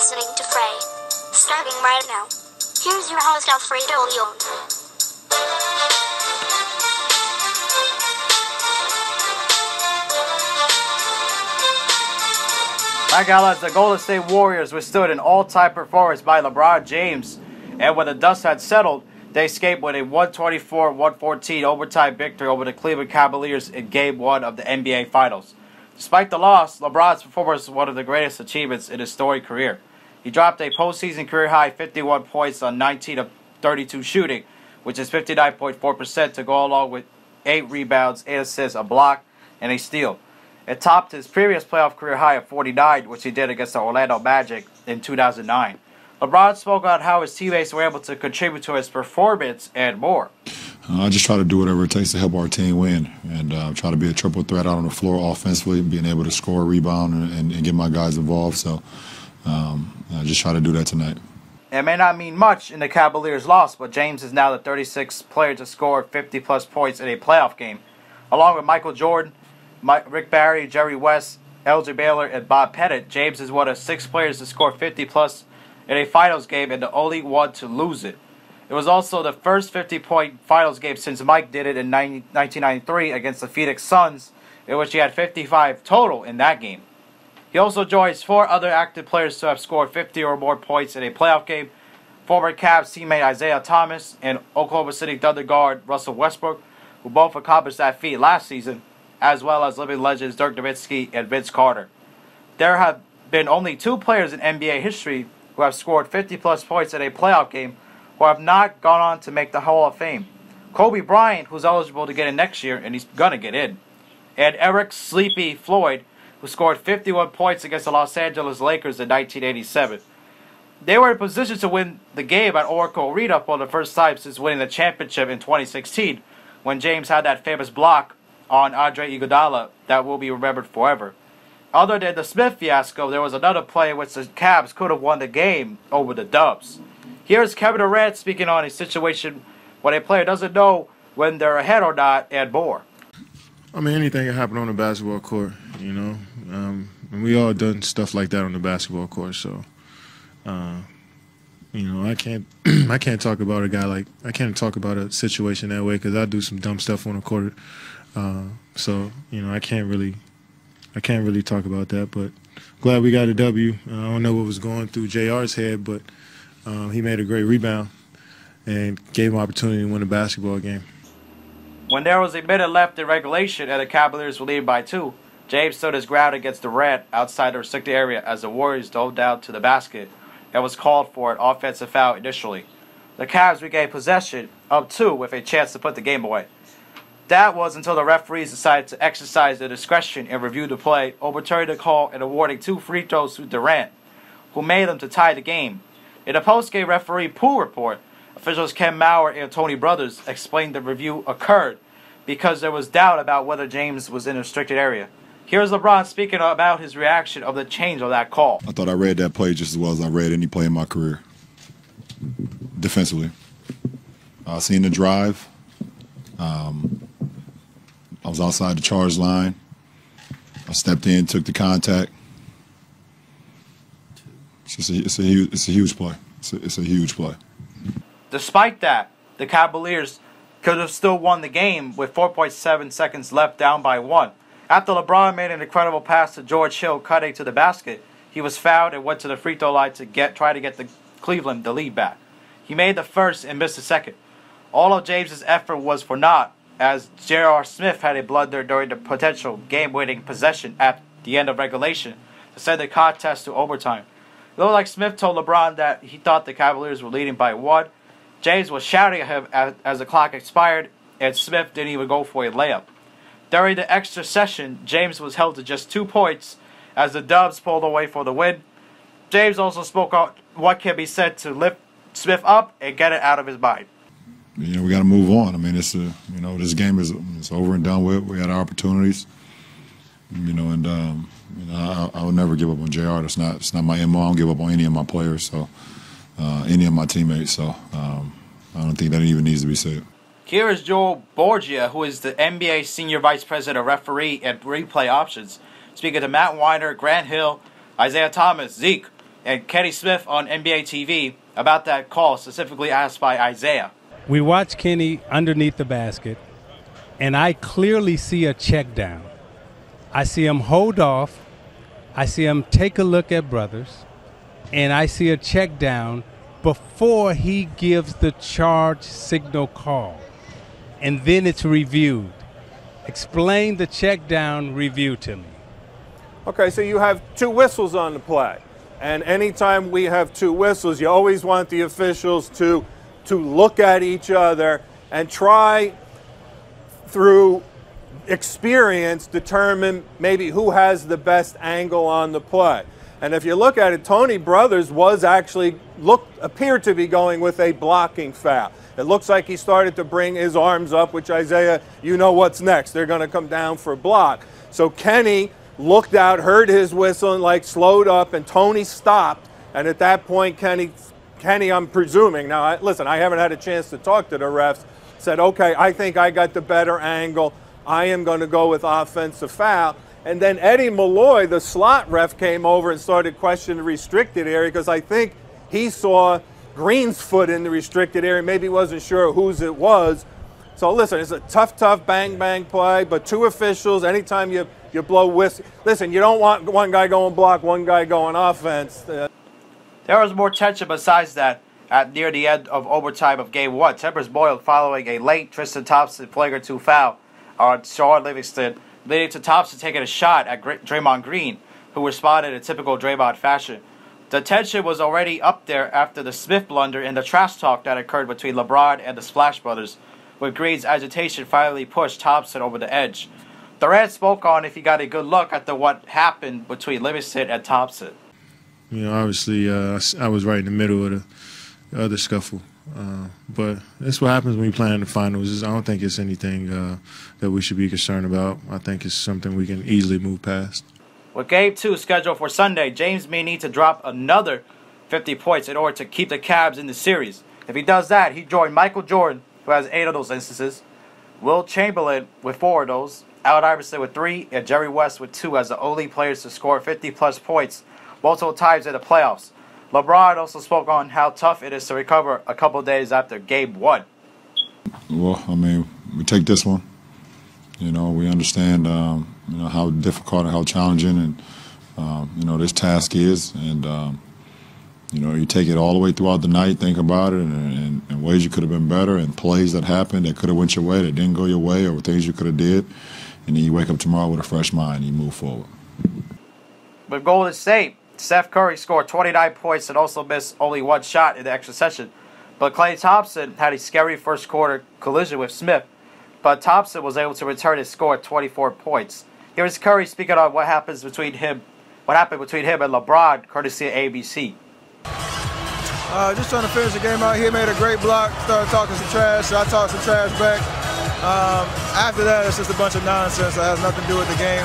listening to Frey. Starting right now. Here's your host Alfredo Leon. Alright, guys, the Golden State Warriors withstood an all-time performance by LeBron James, and when the dust had settled, they escaped with a 124-114 overtime victory over the Cleveland Cavaliers in Game 1 of the NBA Finals. Despite the loss, LeBron's performance was one of the greatest achievements in his storied career. He dropped a postseason career-high 51 points on 19 of 32 shooting, which is 59.4% to go along with 8 rebounds, 8 assists, a block, and a steal. It topped his previous playoff career high of 49, which he did against the Orlando Magic in 2009. LeBron spoke about how his teammates were able to contribute to his performance and more. I just try to do whatever it takes to help our team win, and try to be a triple threat out on the floor offensively, being able to score, rebound, and get my guys involved. So I just try to do that tonight. It may not mean much in the Cavaliers' loss, but James is now the 36th player to score 50-plus points in a playoff game, along with Michael Jordan, Rick Barry, Jerry West, Elgin Baylor, and Bob Pettit. James is one of 6 players to score 50-plus in a finals game and the only one to lose it. It was also the first 50-point finals game since Mike did it in 1993 against the Phoenix Suns, in which he had 55 total in that game. He also joins 4 other active players to have scored 50 or more points in a playoff game: former Cavs teammate Isaiah Thomas and Oklahoma City Thunder guard Russell Westbrook, who both accomplished that feat last season, as well as living legends Dirk Nowitzki and Vince Carter. There have been only 2 players in NBA history who have scored 50-plus points in a playoff game who have not gone on to make the Hall of Fame: Kobe Bryant, who's eligible to get in next year, and he's going to get in, and Eric Sleepy Floyd, who scored 51 points against the Los Angeles Lakers in 1987. They were in position to win the game at Oracle Arena for the first time since winning the championship in 2016, when James had that famous block on Andre Iguodala that will be remembered forever. Other than the Smith fiasco, there was another play in which the Cavs could have won the game over the Dubs. Here's Kevin Durant speaking on a situation when a player doesn't know when they're ahead or not, and more. I mean, anything can happen on the basketball court, you know. And we all done stuff like that on the basketball court, so you know, I can't talk about I can't talk about a situation that way because I do some dumb stuff on the court. So you know, I can't really talk about that. But glad we got a W. I don't know what was going through JR's head, but he made a great rebound and gave him opportunity to win a basketball game. When there was a minute left in regulation and the Cavaliers were leading by 2, James stood his ground against Durant outside the restricted area as the Warriors dove down to the basket and was called for an offensive foul initially. The Cavs regained possession up 2 with a chance to put the game away. That was until the referees decided to exercise their discretion and review the play, overturning the call and awarding 2 free throws to Durant, who made them to tie the game. In a post-game referee pool report, officials Ken Maurer and Tony Brothers explained the review occurred because there was doubt about whether James was in a restricted area. Here's LeBron speaking about his reaction of the change of that call. I thought I read that play just as well as I read any play in my career. Defensively, I seen the drive. I was outside the charge line. I stepped in, took the contact. It's a huge play. It's a huge play. Despite that, the Cavaliers could have still won the game with 4.7 seconds left, down by 1. After LeBron made an incredible pass to George Hill cutting to the basket, he was fouled and went to the free throw line to try to get the Cleveland the lead back. He made the first and missed the second. All of James's effort was for naught, as J.R. Smith had a blunder during the potential game-winning possession at the end of regulation to send the contest to overtime. It looked like Smith told LeBron that he thought the Cavaliers were leading by 1. James was shouting at him as the clock expired, and Smith didn't even go for a layup. During the extra session, James was held to just 2 points as the Dubs pulled away for the win. James also spoke out what can be said to lift Smith up and get it out of his mind. You know, we got to move on. I mean, this game is over and done with. We had our opportunities, you know, and I will never give up on JR. It's not my MO. I don't give up on any of my players, so any of my teammates. So I don't think that even needs to be said. Here is Joe Borgia, who is the NBA Senior Vice President of Referee and Replay Options, speaking to Matt Weiner, Grant Hill, Isaiah Thomas, Zeke, and Kenny Smith on NBA TV about that call, specifically asked by Isaiah. We watch Kenny underneath the basket, and I clearly see a check down. I see him hold off. I see him take a look at brothers, and I see a check down before he gives the charge signal call. And then it's reviewed. Explain the check down review to me. Okay, so you have two whistles on the play. And anytime we have two whistles, you always want the officials to look at each other and try through experience determine maybe who has the best angle on the play. And if you look at it, Tony Brothers was actually appeared to be going with a blocking foul. It looks like he started to bring his arms up, which Isaiah, you know what's next. They're going to come down for a block. So Kenny looked out, heard his whistle, and like slowed up, and Tony stopped. And at that point, Kenny, I'm presuming, now listen, I haven't had a chance to talk to the refs, said, okay, I think I got the better angle. I am going to go with offensive foul. And then Eddie Malloy, the slot ref, came over and started questioning the restricted area because I think he saw Green's foot in the restricted area. Maybe he wasn't sure whose it was. So listen, it's a tough bang play, but two officials, anytime you blow whistle. Listen, you don't want one guy going block, one guy going offense. There was more tension besides that at near the end of overtime of Game 1. Tempers boiled following a late Tristan Thompson flagrant 2 foul on Sean Livingston, leading to Thompson taking a shot at Draymond Green, who responded in typical Draymond fashion. The tension was already up there after the Smith blunder and the trash talk that occurred between LeBron and the Splash Brothers, with Green's agitation finally pushed Thompson over the edge. Durant spoke on if he got a good look at what happened between Livingston and Thompson. You know, obviously, I was right in the middle of the other scuffle. But that's what happens when you play in the finals. I don't think it's anything that we should be concerned about. I think it's something we can easily move past. With Game 2 scheduled for Sunday, James may need to drop another 50 points in order to keep the Cavs in the series. If he does that, he joined Michael Jordan, who has 8 of those instances, Will Chamberlain with 4 of those, Allen Iverson with 3, and Jerry West with 2 as the only players to score 50-plus points multiple times in the playoffs. LeBron also spoke on how tough it is to recover a couple days after Game 1. Well, I mean, we take this one. You know, we understand, you know, how difficult and how challenging and, you know, this task is. And, you know, you take it all the way throughout the night, think about it, and ways you could have been better, and plays that happened that could have went your way, that didn't go your way, or things you could have did. And then you wake up tomorrow with a fresh mind and you move forward. With Golden State, Steph Curry scored 29 points and also missed only 1 shot in the extra session. But Klay Thompson had a scary first quarter collision with Smith. But Thompson was able to return his score at 24 points. Here's Curry speaking on what happened between him and LeBron, courtesy of ABC. Just trying to finish the game out. He made a great block, started talking some trash, so I talked some trash back. After that, it's just a bunch of nonsense that has nothing to do with the game.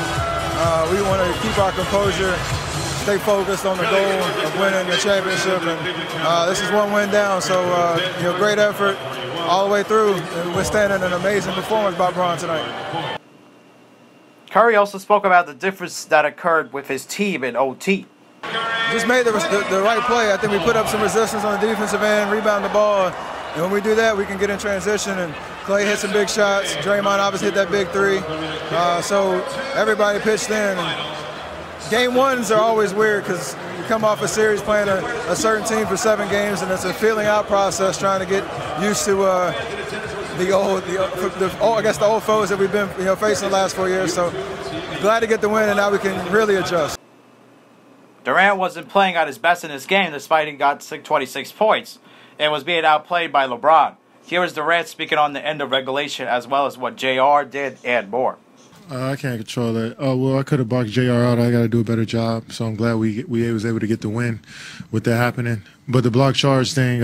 We want to keep our composure, stay focused on the goal of winning the championship, and this is one win down, so you know, great effort all the way through, and we're standing an amazing performance by LeBron tonight. Curry also spoke about the difference that occurred with his team in OT. Just made the right play. I think we put up some resistance on the defensive end, rebound the ball, and when we do that, we can get in transition, and Klay hit some big shots. Draymond obviously hit that big 3. So everybody pitched in. And Game 1s are always weird because you come off a series playing a certain team for 7 games, and it's a feeling out process trying to get used to the old foes that we've been facing the last 4 years. So glad to get the win, and now we can really adjust. Durant wasn't playing at his best in this game despite he got 26 points and was being outplayed by LeBron. Here is Durant speaking on the end of regulation as well as what JR did and more. I can't control that. Oh, well, I could have boxed JR out. I got to do a better job. So I'm glad we was able to get the win with that happening. But the block charge thing,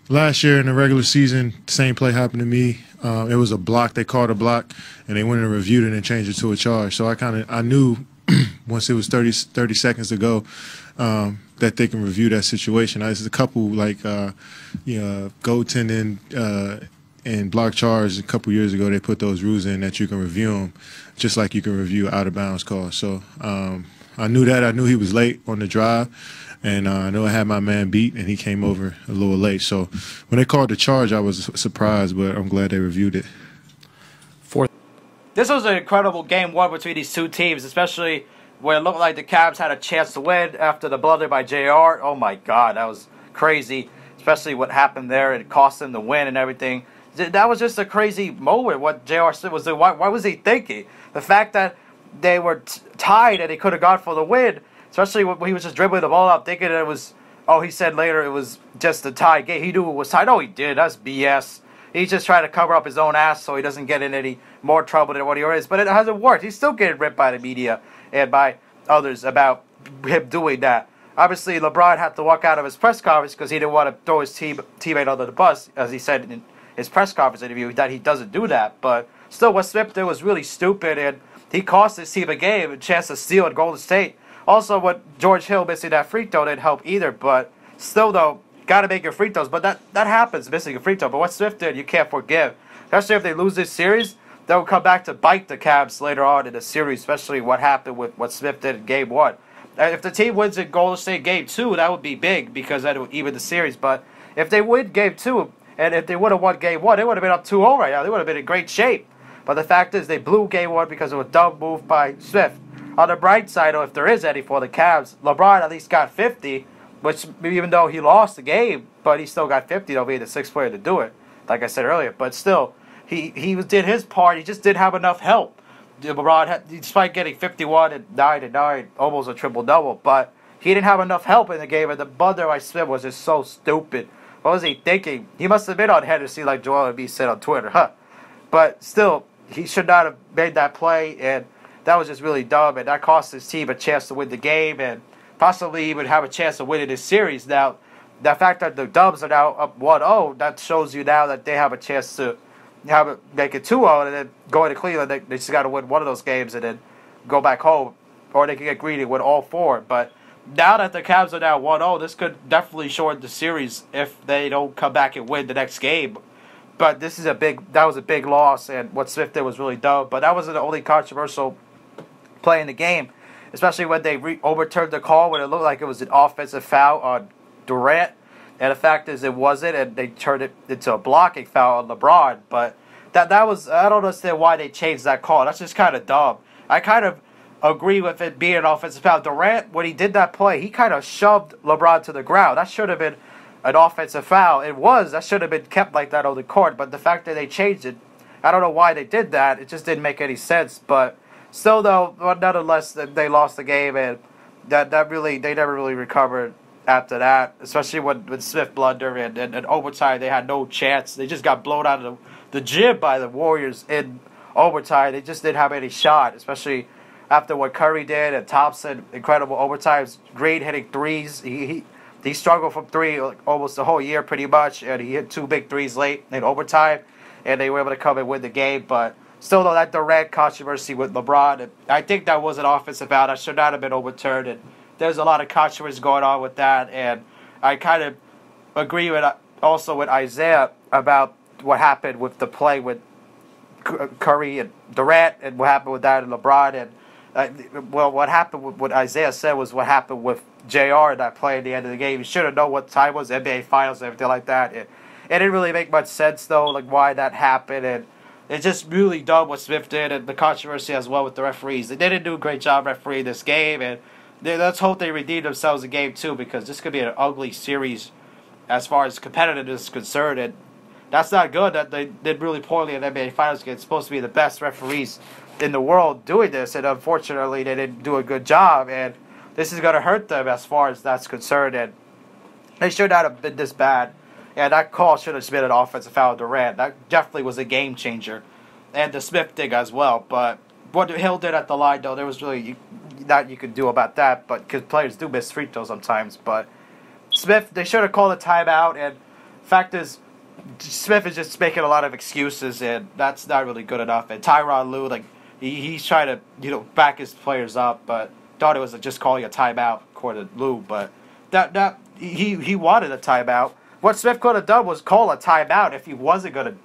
last year in the regular season, same play happened to me. It was a block. They called a block, and they went and reviewed it and changed it to a charge. So I knew once it was 30 seconds to go that they can review that situation. There's a couple like goaltending and block charge a couple years ago. They put those rules in that you can review them just like you can review out of bounds calls. So I knew that. I knew he was late on the drive, And I know I had my man beat, and he came over a little late. So when they called the charge, I was surprised, but I'm glad they reviewed it. This was an incredible game one between these two teams, especially where it looked like the Cavs had a chance to win after the blunder by JR. Oh my God, that was crazy, especially what happened there. It cost them the win and everything. That was just a crazy moment, what JR was doing. Why was he thinking? The fact that they were tied and he could have gone for the win, especially when he was just dribbling the ball out, thinking it was, oh, he said later it was just a tie game. He knew it was tied. No, he did. That's BS. He's just trying to cover up his own ass so he doesn't get in any more trouble than what he already is. But it hasn't worked. He's still getting ripped by the media and by others about him doing that. Obviously, LeBron had to walk out of his press conference because he didn't want to throw his teammate under the bus, as he said in his press conference interview, that he doesn't do that. But still, what Smith did was really stupid, and he cost his team a game, a chance to steal at Golden State. Also, what George Hill missing that free throw didn't help either. But still, though, got to make your free throws. But that happens, missing a free throw. But what Smith did, you can't forgive. Especially if they lose this series, they'll come back to bite the Cavs later on in the series, especially what happened with what Smith did in Game 1. If the team wins in Golden State Game 2, that would be big because that would even the series. But if they win Game 2, and if they would have won Game 1, they would have been up 2-0 right now. They would have been in great shape. But the fact is, they blew Game 1 because of a dumb move by Smith. On the bright side, if there is any for the Cavs, LeBron at least got 50, which even though he lost the game, but he still got 50, though being the sixth player to do it, like I said earlier. But still, he did his part. He just didn't have enough help. LeBron, despite getting 51 and 9, almost a triple-double, but he didn't have enough help in the game, and the blunder by Smith was just so stupid. What was he thinking? He must have been on Hennessy like Joel Embiid said on Twitter, huh? But still, he should not have made that play, and that was just really dumb, and that cost his team a chance to win the game, and possibly even have a chance of winning this series. Now, the fact that the Dubs are now up 1-0, that shows you now that they have a chance to make it 2-0, and then go into Cleveland. They just got to win one of those games and then go back home, or they can get greedy with all four. But now that the Cavs are now 1-0, this could definitely shorten the series if they don't come back and win the next game. But that was a big loss, and what Smith did was really dumb. But that wasn't the only controversial play in the game, especially when they overturned the call when it looked like it was an offensive foul on Durant. And the fact is it wasn't, and they turned it into a blocking foul on LeBron. But that was, I don't understand why they changed that call. That's just kind of dumb. I kind of agree with it being an offensive foul. Durant, when he did that play, he kind of shoved LeBron to the ground. That should have been an offensive foul. That should have been kept like that on the court. But the fact that they changed it, I don't know why they did that. It just didn't make any sense. But still, though, nonetheless, they lost the game, and they never really recovered after that, especially when Smith blundered and overtime. They had no chance. They just got blown out of the gym by the Warriors in overtime. They just didn't have any shot, especially after what Curry did and Thompson. Incredible overtimes. Green hitting threes. He struggled from three almost the whole year pretty much, and he hit 2 big threes late in overtime, and they were able to come and win the game. But still, though, that Durant controversy with LeBron, I think that was an offensive foul. That should not have been overturned, and there's a lot of controversy going on with that. And I kind of agree with Isaiah about what happened with the play with Curry and Durant, and what happened with that and LeBron. And what happened with what Isaiah said was what happened with JR in that play at the end of the game. You should have known what time it was, NBA Finals and everything like that. It didn't really make much sense, though, like why that happened. And it's just really dumb what Smith did, and the controversy as well with the referees. They didn't do a great job refereing this game, and let's hope they redeem themselves in Game 2, because this could be an ugly series as far as competitiveness is concerned. And that's not good that they did really poorly in the NBA Finals game. It's supposed to be the best referees in the world doing this, and unfortunately they didn't do a good job, and this is going to hurt them as far as that's concerned. And they should not have been this bad, and that call should have been an offensive foul on Durant. That definitely was a game changer, and the Smith thing as well. But what Hill did at the line, though, there was really not you could do about that, but because players do miss free throws sometimes. But Smith, they should have called a timeout, and fact is, Smith is just making a lot of excuses, and that's not really good enough. And Tyronn Lue, he's trying to back his players up, but thought it was just calling a timeout according to Lue. But that he wanted a timeout. What Smith could have done was call a timeout if he wasn't going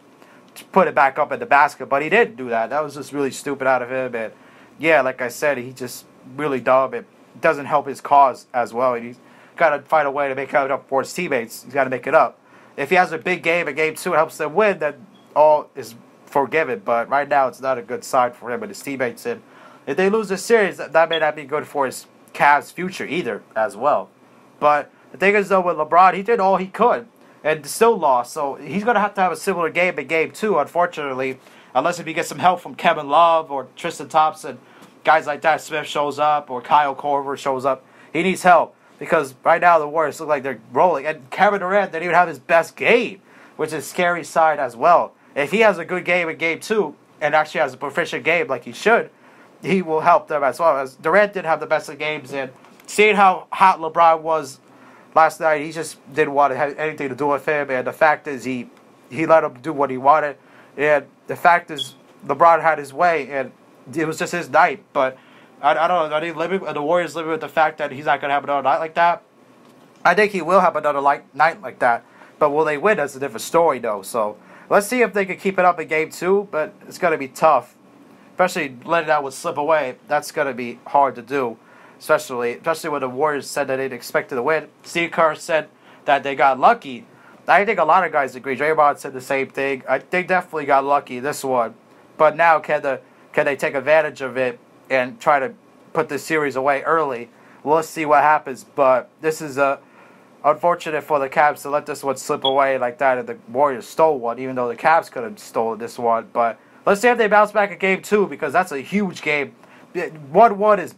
to put it back up in the basket, but he didn't do that. That was just really stupid out of him. And yeah, like I said, he just really dumb. It doesn't help his cause as well. And got to find a way to make it up for his teammates. He's got to make it up. If he has a big game in Game 2 and helps them win, then all is forgiven. But right now, it's not a good sign for him and his teammates. And if they lose this series, that may not be good for his Cavs' future either as well. But the thing is, though, with LeBron, he did all he could and still lost. So he's going to have a similar game in Game 2, unfortunately, unless if he gets some help from Kevin Love or Tristan Thompson, guys like that. Smith shows up or Kyle Korver shows up. He needs help because right now the Warriors look like they're rolling. And Kevin Durant didn't even have his best game, which is a scary sign as well. If he has a good game in Game 2 and actually has a proficient game like he should, he will help them as well. As Durant did have the best of games, and seeing how hot LeBron was last night, he just didn't want to have anything to do with him. And the fact is, he let him do what he wanted. And the fact is, LeBron had his way, and it was just his night. But I don't know. Are the Warriors living with the fact that he's not going to have another night like that? I think he will have another night like that. But will they win? That's a different story, though. So let's see if they can keep it up in Game 2. But it's going to be tough, especially letting that one slip away. That's going to be hard to do, especially when the Warriors said that they expected to win. Steve Kerr said that they got lucky. I think a lot of guys agree. Draymond said the same thing. They definitely got lucky this one. But now can they take advantage of it and try to put this series away early? We'll see what happens. But this is unfortunate for the Cavs to let this one slip away like that, and the Warriors stole one, even though the Cavs could have stolen this one. But let's see if they bounce back in Game 2, because that's a huge game. 1-1 is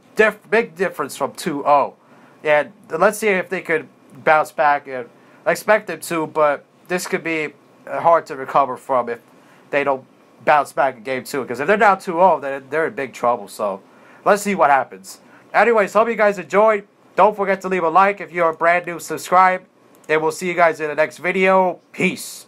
big difference from 2-0. And let's see if they could bounce back. And I expect them to, but this could be hard to recover from if they don't bounce back in Game 2. Because if they're down 2-0, then they're in big trouble. So let's see what happens. Anyways, hope you guys enjoyed. Don't forget to leave a like. If you're brand new, subscribe. And we'll see you guys in the next video. Peace.